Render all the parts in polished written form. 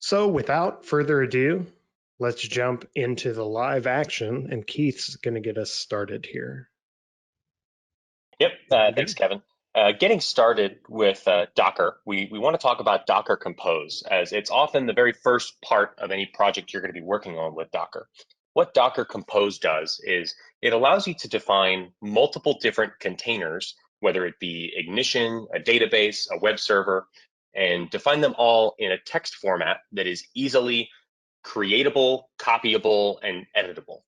So without further ado, let's jump into the live action, and Keith's going to get us started here. Yep, thanks, Kevin. Getting started with Docker, we want to talk about Docker Compose, as it's often the very first part of any project you're going to be working on with Docker. What Docker Compose does is it allows you to define multiple different containers, whether it be Ignition, a database, a web server, and define them all in a text format that is easily creatable, copyable, and editable.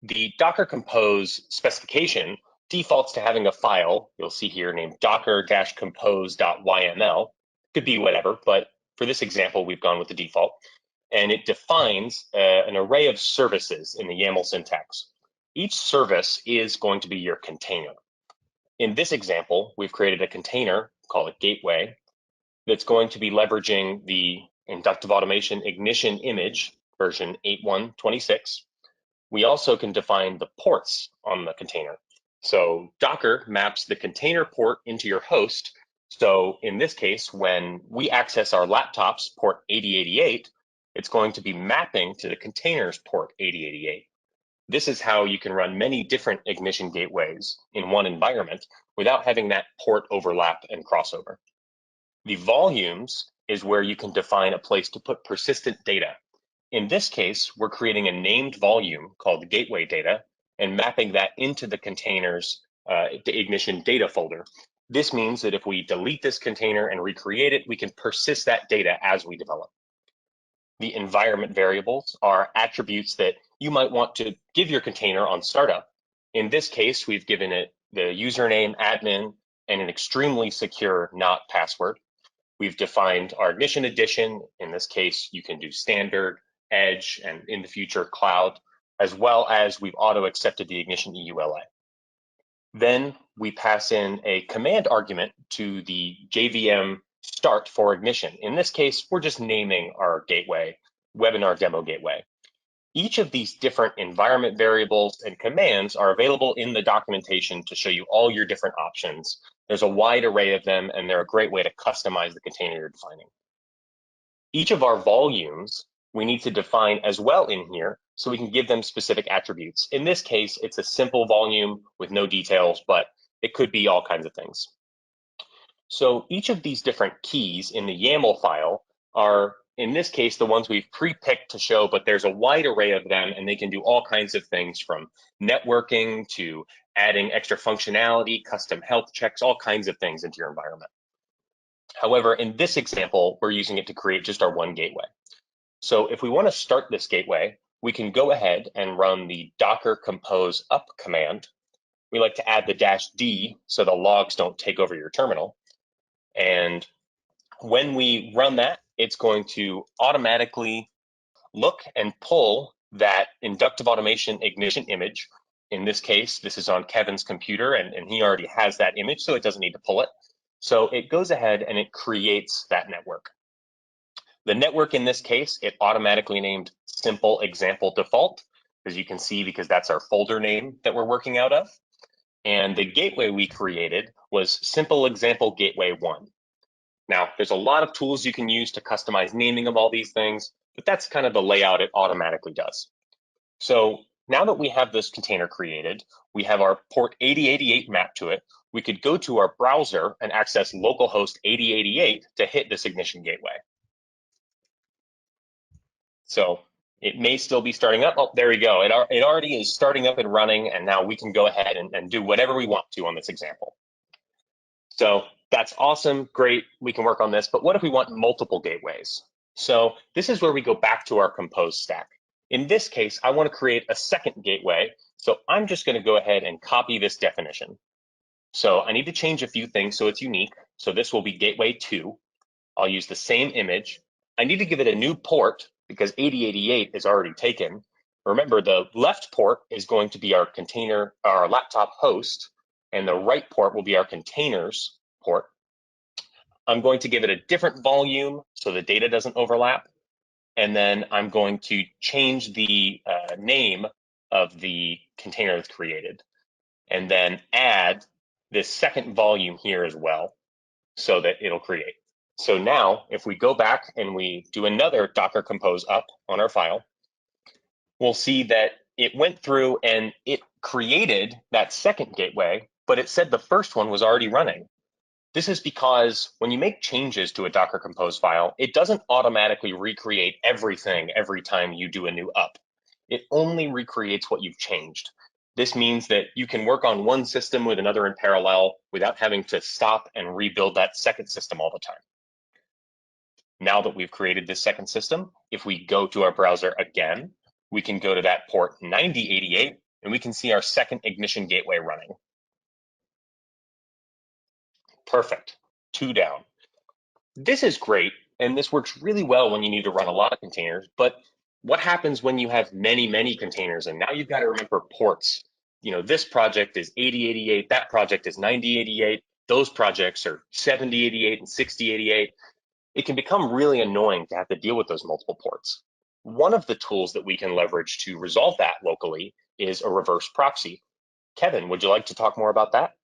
The Docker Compose specification defaults to having a file, you'll see here, named docker-compose.yml. Could be whatever, but for this example, we've gone with the default. And it defines an array of services in the YAML syntax. Each service is going to be your container. In this example, we've created a container, call it Gateway, that's going to be leveraging the Inductive Automation Ignition image, version 8.1.26. We also can define the ports on the container. So Docker maps the container port into your host. So in this case, when we access our laptop's port 8088, it's going to be mapping to the container's port 8088. This is how you can run many different Ignition gateways in one environment without having that port overlap and crossover. The volumes is where you can define a place to put persistent data. In this case, we're creating a named volume called gateway data and mapping that into the container's the Ignition data folder. This means that if we delete this container and recreate it, we can persist that data as we develop. The environment variables are attributes that you might want to give your container on startup. In this case, we've given it the username, admin, and an extremely secure not password. We've defined our Ignition edition. In this case, you can do standard, Edge, and in the future, cloud, as well as we've auto-accepted the Ignition EULA. Then we pass in a command argument to the JVM start for Ignition. In this case, we're just naming our gateway, webinar demo gateway. Each of these different environment variables and commands are available in the documentation to show you all your different options. There's a wide array of them, and they're a great way to customize the container you're defining. Each of our volumes we need to define as well in here so we can give them specific attributes. In this case, it's a simple volume with no details, but it could be all kinds of things. So each of these different keys in the YAML file are, in this case, the ones we've pre-picked to show, but there's a wide array of them, and they can do all kinds of things from networking to adding extra functionality, custom health checks, all kinds of things into your environment. However, in this example, we're using it to create just our one gateway. So if we want to start this gateway, we can go ahead and run the docker compose up command. We like to add the -d so the logs don't take over your terminal. And when we run that, it's going to automatically look and pull that Inductive Automation Ignition image. In this case, this is on Kevin's computer, and he already has that image, so it doesn't need to pull it. So it goes ahead and it creates that network. The network in this case, it automatically named simple example default, as you can see, because that's our folder name that we're working out of. And the gateway we created was simple example gateway 1. Now, there's a lot of tools you can use to customize naming of all these things, but that's kind of the layout it automatically does. So now that we have this container created, we have our port 8088 mapped to it. We could go to our browser and access localhost 8088 to hit this Ignition gateway. So it may still be starting up. Oh, there we go. It already is starting up and running, and now we can go ahead and do whatever we want to on this example. So that's awesome, great, we can work on this, but what if we want multiple gateways? So this is where we go back to our compose stack. In this case, I want to create a second gateway, so I'm just going to go ahead and copy this definition. So I need to change a few things so it's unique. So this will be gateway 2. I'll use the same image. I need to give it a new port because 8088 is already taken. Remember, the left port is going to be our container, our laptop host, and the right port will be our containers port. I'm going to give it a different volume so the data doesn't overlap. And then I'm going to change the name of the container that's created, and then add this second volume here as well so that it'll create. So now if we go back and we do another Docker compose up on our file, we'll see that it went through and it created that second gateway, but it said the first one was already running. This is because when you make changes to a Docker Compose file, it doesn't automatically recreate everything every time you do a new up. It only recreates what you've changed. This means that you can work on one system with another in parallel without having to stop and rebuild that second system all the time. Now that we've created this second system, if we go to our browser again, we can go to that port 9088 and we can see our second ignition gateway running. Perfect, 2 down. This is great, and this works really well when you need to run a lot of containers, but what happens when you have many containers and now you've got to remember ports? You know, this project is 8088, that project is 9088, those projects are 7088 and 6088. It can become really annoying to have to deal with those multiple ports. One of the tools that we can leverage to resolve that locally is a reverse proxy. Kevin, would you like to talk more about that?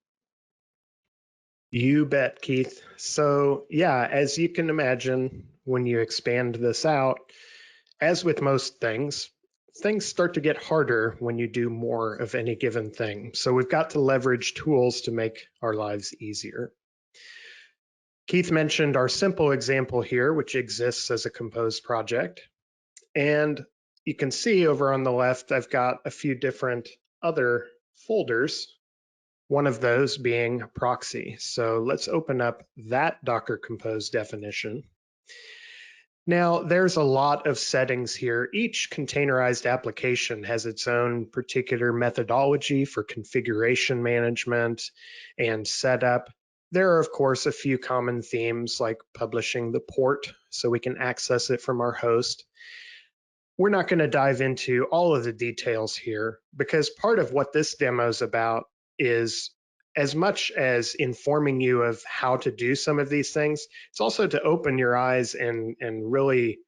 You bet, Keith. So yeah, as you can imagine, when you expand this out, as with most things start to get harder when you do more of any given thing. So we've got to leverage tools to make our lives easier. Keith mentioned our simple example here, which exists as a composed project. And you can see over on the left, I've got a few different other folders, one of those being proxy. So let's open up that Docker Compose definition. Now, there's a lot of settings here. Each containerized application has its own particular methodology for configuration management and setup. There are, of course, a few common themes like publishing the port so we can access it from our host. We're not going to dive into all of the details here because part of what this demo is about is as much as informing you of how to do some of these things, it's also to open your eyes and really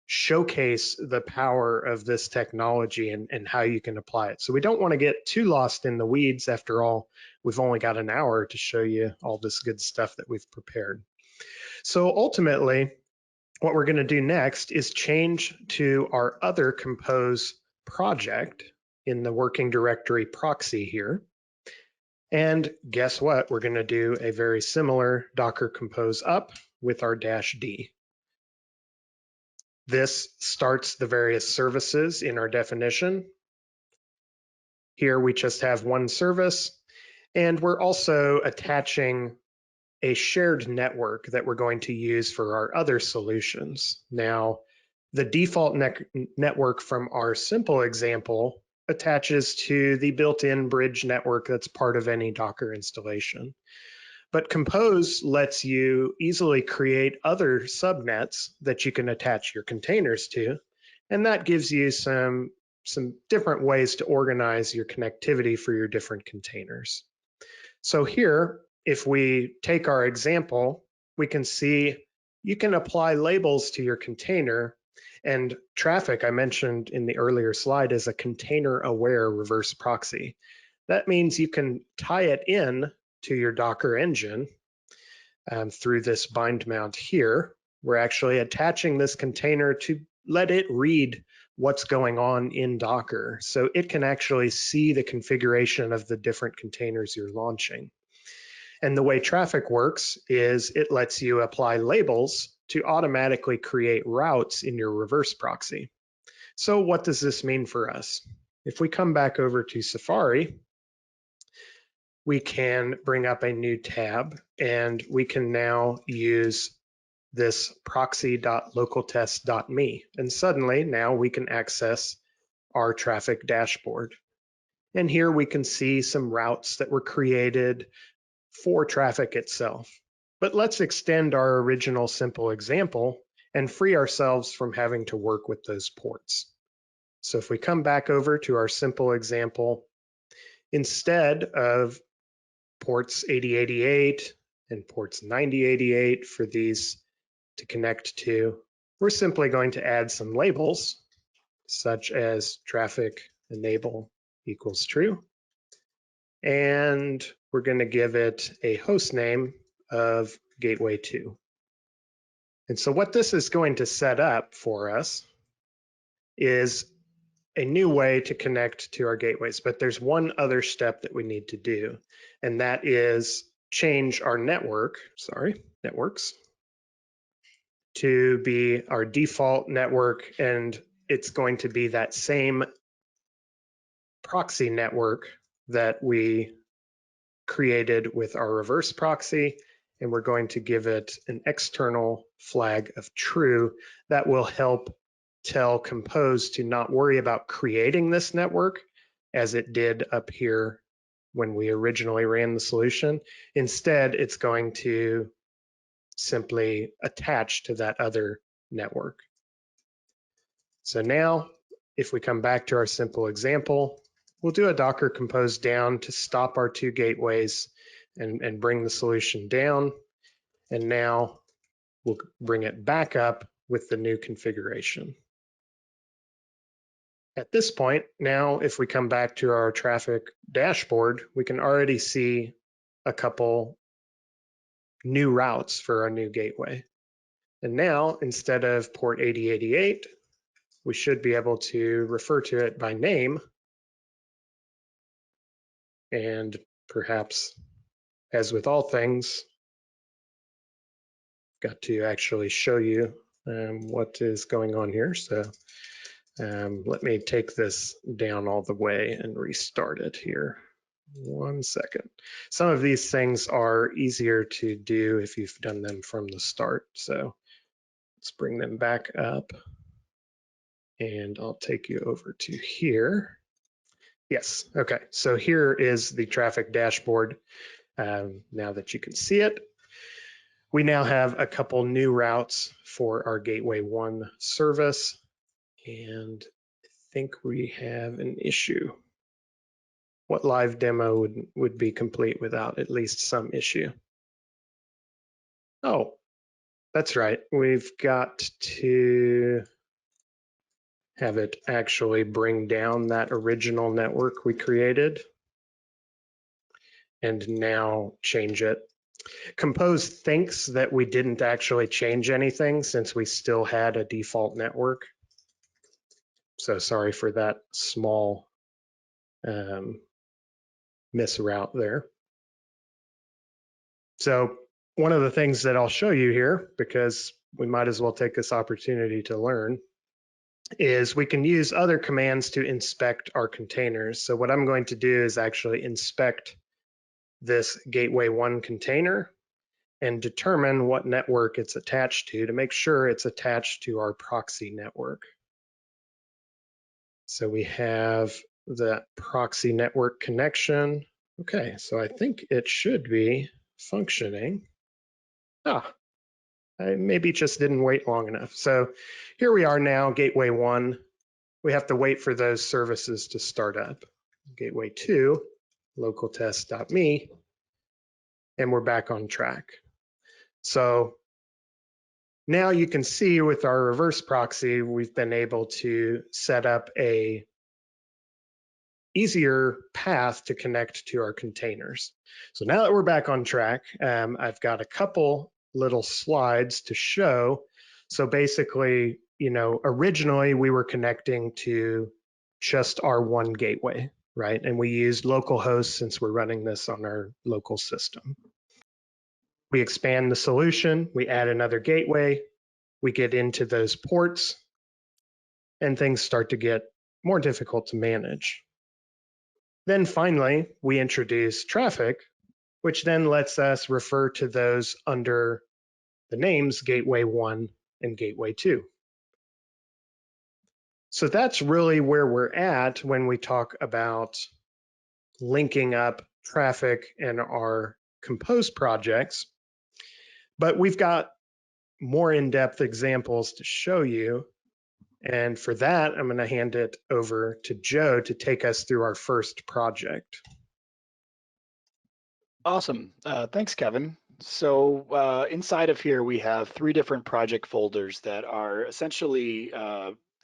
showcase the power of this technology and how you can apply it. So we don't want to get too lost in the weeds. After all, we've only got an hour to show you all this good stuff that we've prepared. So ultimately, what we're going to do next is change to our other compose project in the working directory proxy here. And guess what? We're going to do a very similar Docker compose up with our -d. This starts the various services in our definition. Here we just have one service, and we're also attaching a shared network that we're going to use for our other solutions. Now, the default network from our simple example attaches to the built-in bridge network that's part of any Docker installation. But Compose lets you easily create other subnets that you can attach your containers to, and that gives you some different ways to organize your connectivity for your different containers. So here, if we take our example, we can see you can apply labels to your container, and traffic I mentioned in the earlier slide is a container-aware reverse proxy. That means you can tie it in to your Docker engine through this bind mount here. We're actually attaching this container to let it read what's going on in Docker, so it can actually see the configuration of the different containers you're launching. And the way traffic works is it lets you apply labels to automatically create routes in your reverse proxy. So what does this mean for us? If we come back over to Safari, we can bring up a new tab and we can now use this proxy.localtest.me. And suddenly now we can access our traffic dashboard. And here we can see some routes that were created for traffic itself. But let's extend our original simple example and free ourselves from having to work with those ports. So if we come back over to our simple example, instead of ports 8088 and ports 9088 for these to connect to, we're simply going to add some labels such as traffic enable equals true. And we're going to give it a host name of gateway 2. And so what this is going to set up for us is a new way to connect to our gateways. But there's one other step that we need to do, and that is change our networks, to be our default network, and it's going to be that same proxy network that we created with our reverse proxy, and we're going to give it an external flag of true that will help tell Compose to not worry about creating this network as it did up here when we originally ran the solution. Instead, it's going to simply attach to that other network. So now, if we come back to our simple example, we'll do a Docker compose down to stop our two gateways and bring the solution down. And now we'll bring it back up with the new configuration. At this point, now if we come back to our traffic dashboard, we can already see a couple new routes for our new gateway. And now, instead of port 8088, we should be able to refer to it by name. And perhaps, as with all things, got to actually show you what is going on here. So let me take this down all the way and restart it here. 1 second. Some of these things are easier to do if you've done them from the start. So let's bring them back up. And I'll take you over to here. Yes, okay. So here is the traffic dashboard. Now that you can see it, we now have a couple new routes for our Gateway 1 service. And I think we have an issue. What live demo would be complete without at least some issue? Oh, that's right. We've got to have it actually bring down that original network we created and now change it. Compose thinks that we didn't actually change anything since we still had a default network. So sorry for that small misroute there. So one of the things that I'll show you here, because we might as well take this opportunity to learn, is we can use other commands to inspect our containers. So what I'm going to do is actually inspect this Gateway 1 container and determine what network it's attached to make sure it's attached to our proxy network. So we have the proxy network connection. Okay, so I think it should be functioning. I maybe just didn't wait long enough. So here we are now, Gateway 1. We have to wait for those services to start up. Gateway 2, localtest.me, and we're back on track. So now you can see with our reverse proxy, we've been able to set up a easier path to connect to our containers. So now that we're back on track, I've got a couple little slides to show. So basically, originally we were connecting to just our one gateway, right? And we used localhost since we're running this on our local system. We expand the solution, we add another gateway, we get into those ports, and things start to get more difficult to manage. Then finally, we introduce traffic, which then lets us refer to those under the names Gateway 1 and Gateway 2. So that's really where we're at when we talk about linking up traffic in our Compose projects. But we've got more in-depth examples to show you. And for that, I'm going to hand it over to Joe to take us through our first project. Awesome. Thanks, Kevin. So inside of here, we have 3 different project folders that are essentially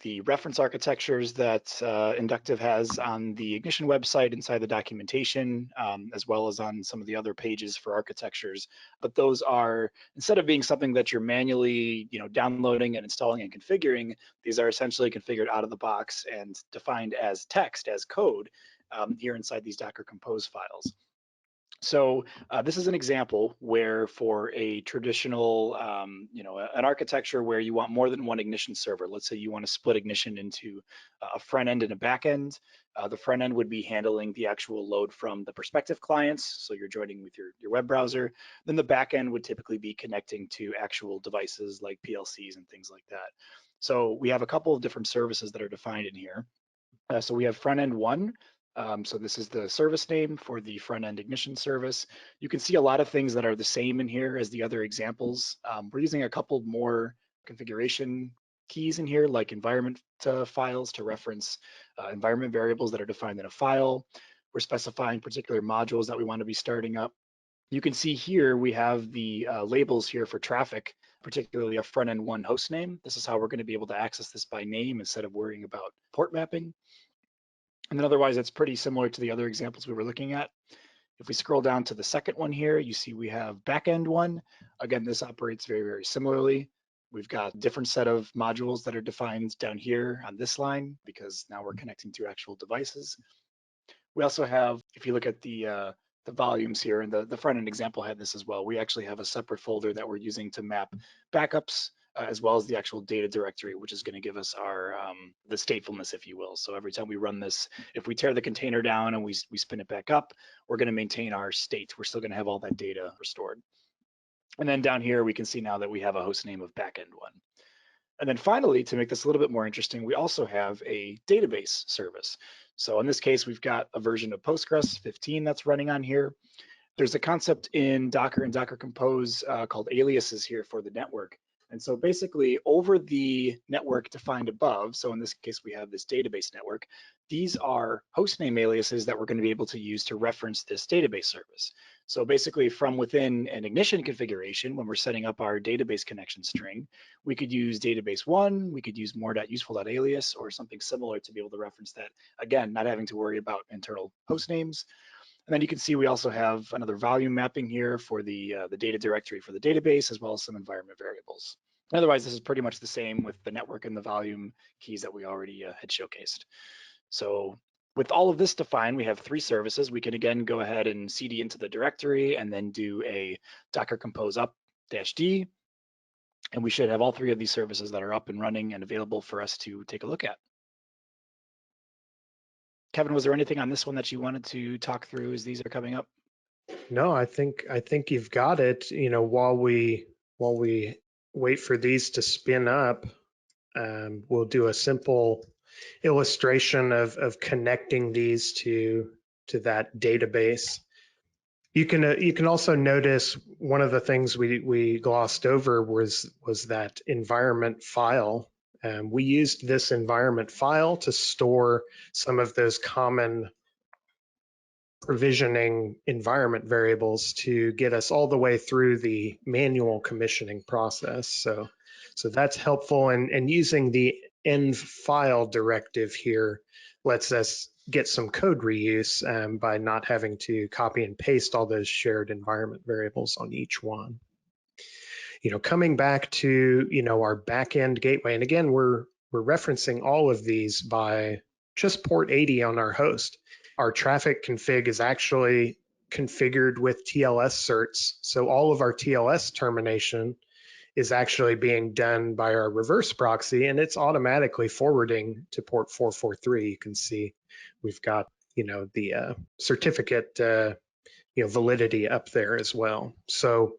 the reference architectures that Inductive has on the Ignition website inside the documentation, as well as on some of the other pages for architectures. But those are, instead of being something that you're manually, downloading and installing and configuring, these are essentially configured out of the box and defined as text, as code, here inside these Docker Compose files. So this is an example where for a traditional, an architecture where you want more than one Ignition server, let's say you want to split Ignition into a front end and a back end. The front end would be handling the actual load from the prospective clients, so you're joining with your web browser. Then the back end would typically be connecting to actual devices like PLCs and things like that. So we have a couple of different services that are defined in here. So we have front end one. So this is the service name for the front end Ignition service. You can see a lot of things that are the same in here as the other examples. We're using a couple more configuration keys in here, like environment files to reference environment variables that are defined in a file. We're specifying particular modules that we want to be starting up. You can see here we have the labels here for traffic, particularly a front end one host name. This is how we're going to be able to access this by name instead of worrying about port mapping. And then otherwise, it's pretty similar to the other examples we were looking at. If we scroll down to the second one here, you see we have backend one. Again, this operates very, very similarly. We've got a different set of modules that are defined down here on this line because now we're connecting to actual devices. We also have, if you look at the volumes here, and the front end example had this as well, we actually have a separate folder that we're using to map backups as well as the actual data directory, which is going to give us our the statefulness, if you will. So every time we run this, if we tear the container down and we spin it back up, we're going to maintain our state. We're still going to have all that data restored. And then down here, we can see now that we have a host name of backend one. And then finally, to make this a little bit more interesting, we also have a database service. So in this case, we've got a version of Postgres 15 that's running on here. There's a concept in Docker and Docker Compose called aliases here for the network. And so basically over the network defined above, so in this case, we have this database network, these are hostname aliases that we're going to be able to use to reference this database service. So basically from within an Ignition configuration, when we're setting up our database connection string, we could use database one, we could use more.useful.alias or something similar to be able to reference that. Again, not having to worry about internal host names. And then you can see we also have another volume mapping here for the data directory for the database, as well as some environment variables. Otherwise, this is pretty much the same with the network and the volume keys that we already had showcased. So with all of this defined, we have three services. We can again go ahead and cd into the directory and then do a Docker Compose up -d. And we should have all three of these services that are up and running and available for us to take a look at. Kevin, was there anything on this one that you wanted to talk through as these are coming up? No, I think you've got it. While we wait for these to spin up, we'll do a simple illustration of connecting these to that database. You can also notice one of the things we glossed over was that environment file. We used this environment file to store some of those common provisioning environment variables to get us all the way through the manual commissioning process. So that's helpful, and using the env file directive here lets us get some code reuse by not having to copy and paste all those shared environment variables on each one. Coming back to our backend gateway, and again we're referencing all of these by just port 80 on our host. Our traffic config is actually configured with TLS certs, so all of our TLS termination is actually being done by our reverse proxy, and it's automatically forwarding to port 443. You can see we've got the certificate validity up there as well. So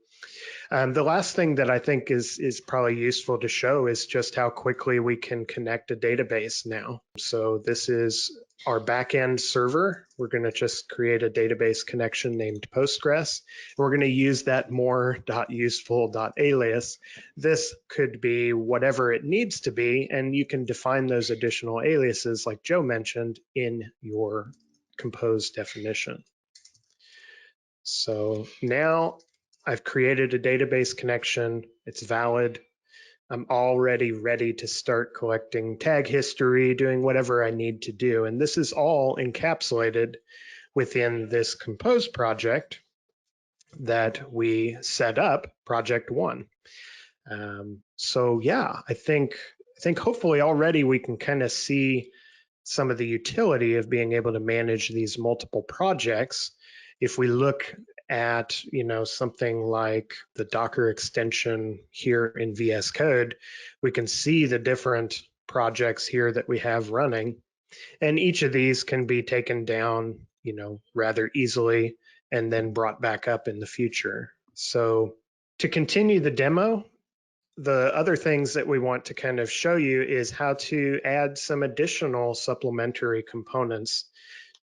the last thing that I think is probably useful to show is just how quickly we can connect a database now. So this is our backend server. We're going to just create a database connection named Postgres. We're going to use that more.useful.alias. This could be whatever it needs to be, and you can define those additional aliases like Joe mentioned in your Compose definition. So now I've created a database connection. It's valid. I'm already ready to start collecting tag history, doing whatever I need to do. And this is all encapsulated within this Compose project that we set up, project 1. So yeah, I think hopefully already we can kind of see some of the utility of being able to manage these multiple projects. If we look at, something like the Docker extension here in VS Code, we can see the different projects here that we have running, and each of these can be taken down, rather easily and then brought back up in the future. So to continue the demo, the other things that we want to kind of show you is how to add some additional supplementary components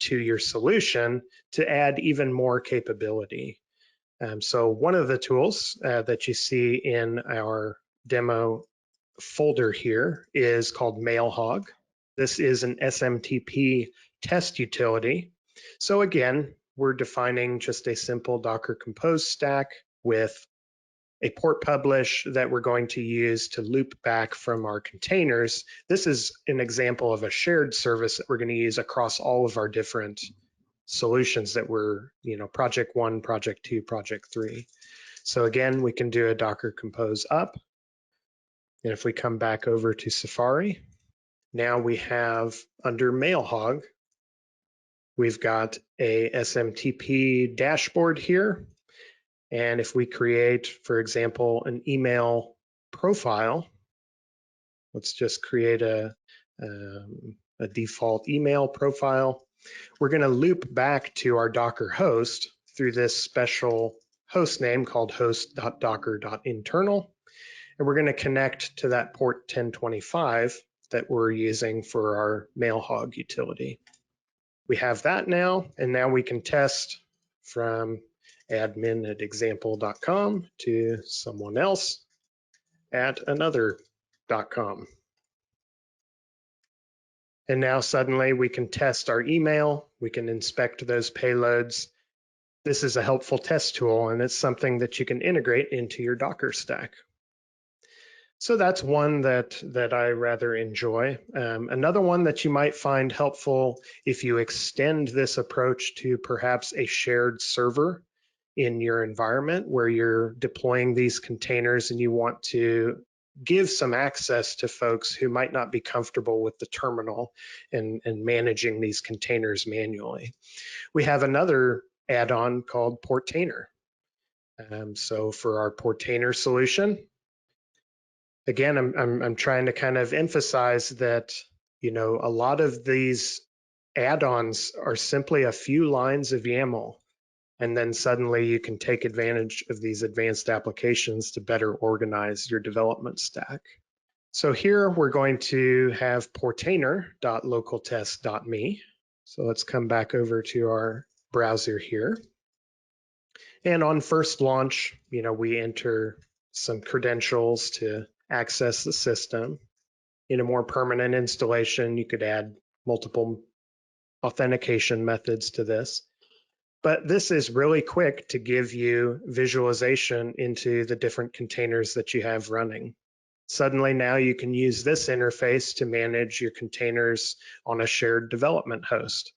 to your solution to add even more capability. So one of the tools that you see in our demo folder here is called MailHog. This is an SMTP test utility. So again, we're defining just a simple Docker Compose stack with a port publish that we're going to use to loop back from our containers. This is an example of a shared service that we're going to use across all of our different solutions that we're, project 1, project 2, project 3. So again, we can do a Docker Compose up. And if we come back over to Safari, now we have under MailHog, we've got a SMTP dashboard here. And if we create, for example, an email profile, let's just create a default email profile. We're going to loop back to our Docker host through this special host name called host.docker.internal. And we're going to connect to that port 1025 that we're using for our MailHog utility. We have that now, and now we can test from admin@example.com to someone else at another.com. And now suddenly we can test our email, we can inspect those payloads. This is a helpful test tool, and it's something that you can integrate into your Docker stack. So that's one that I rather enjoy. Another one that you might find helpful if you extend this approach to perhaps a shared server in your environment where you're deploying these containers and you want to give some access to folks who might not be comfortable with the terminal and managing these containers manually. We have another add-on called Portainer. So for our Portainer solution, again, I'm trying to kind of emphasize that, a lot of these add-ons are simply a few lines of YAML, and then suddenly you can take advantage of these advanced applications to better organize your development stack. So here we're going to have portainer.localtest.me. So let's come back over to our browser here. And on first launch, we enter some credentials to access the system. In a more permanent installation, you could add multiple authentication methods to this. But this is really quick to give you visualization into the different containers that you have running. Suddenly now you can use this interface to manage your containers on a shared development host.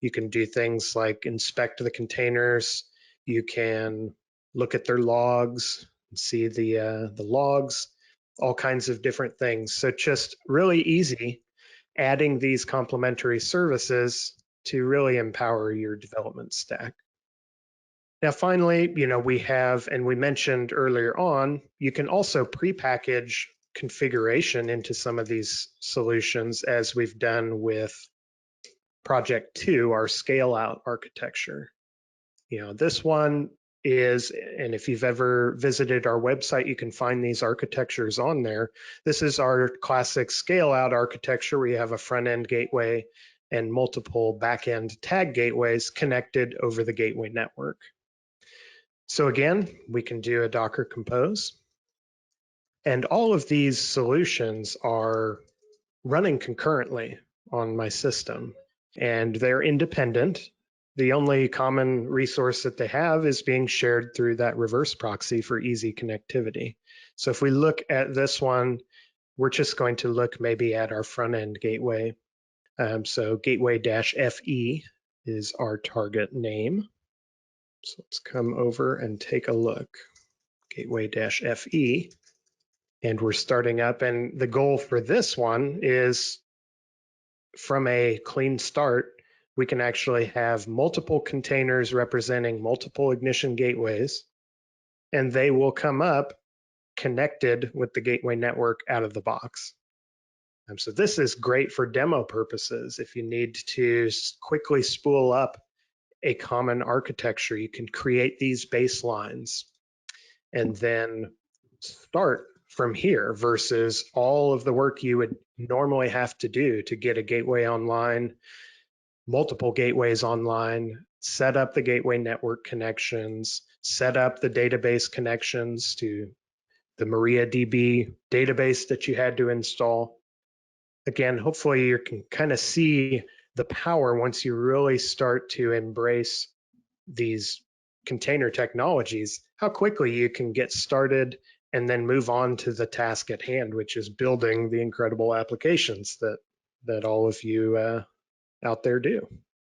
You can do things like inspect the containers. You can look at their logs, see the logs, all kinds of different things. So just really easy adding these complementary services to really empower your development stack. Now, finally, we have, and we mentioned earlier on, you can also prepackage configuration into some of these solutions as we've done with Project 2, our scale out architecture. This one is, and if you've ever visited our website, you can find these architectures on there. This is our classic scale out architecture where you have a front end gateway and multiple back end tag gateways connected over the gateway network. So again, we can do a Docker Compose. And all of these solutions are running concurrently on my system, and they're independent. The only common resource that they have is being shared through that reverse proxy for easy connectivity. So if we look at this one, we're just going to look maybe at our front end gateway. So gateway-FE is our target name. So let's come over and take a look. Gateway-FE. And we're starting up. And the goal for this one is, from a clean start, we can actually have multiple containers representing multiple ignition gateways, and they will come up connected with the gateway network out of the box. So this is great for demo purposes. If you need to quickly spool up a common architecture, you can create these baselines and then start from here versus all of the work you would normally have to do to get a gateway online, multiple gateways online, set up the gateway network connections, set up the database connections to the MariaDB database that you had to install. Again, hopefully you can kind of see the power once you really start to embrace these container technologies, how quickly you can get started and then move on to the task at hand, which is building the incredible applications that all of you out there do.